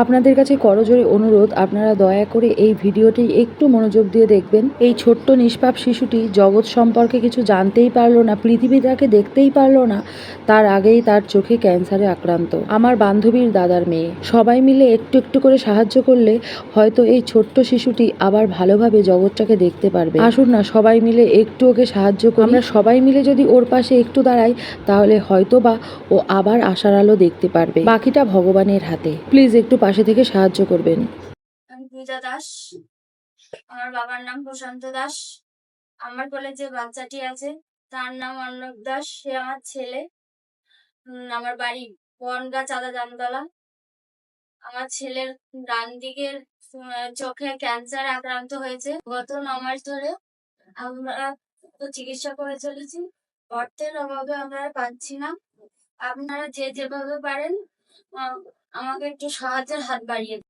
আপনাদের কাছে করজোড়ে অনুরোধ, আপনারা দয়া করে এই ভিডিওটি একটু মনোযোগ দিয়ে দেখবেন। এই ছোট্ট নিষ্পাপ শিশুটি জগৎ সম্পর্কে কিছু জানতেই পারলো না, পৃথিবীটাকে দেখতেই পারলো না, তার আগেই তার চোখে ক্যান্সারে আক্রান্ত। আমার বান্ধবীর দাদার মেয়ে। সবাই মিলে একটু একটু করে সাহায্য করলে হয়তো এই ছোট্ট শিশুটি আবার ভালোভাবে জগৎটাকে দেখতে পারবে। আসুন না সবাই মিলে একটু ওকে সাহায্য করি। আমরা সবাই মিলে যদি ওর পাশে একটু দাঁড়াই, তাহলে হয়তো বা ও আবার আশার আলো দেখতে পারবে। বাকিটা ভগবানের হাতে। প্লিজ একটু পাশে থেকে সাহায্য করবেন। আমি পূজা দাস। আমার বাবার নাম প্রশান্ত দাস। আমার কোলে যে বাচ্চাটি আছে তার নাম অর্ণব দাস, সে আমার ছেলে। আমার বাড়ি বনগা চাঁদা জামতলা। আমার ছেলের ডান দিকের চোখে ক্যান্সার আক্রান্ত হয়েছে। গত 9 মাস ধরে আমরা তো চিকিৎসা করে চলেছি, অর্থের অভাবে আমরা পাচ্ছি না। আপনারা যে যেভাবে পারেন আমাকে একটু সাহায্যের হাত বাড়িয়ে দিন।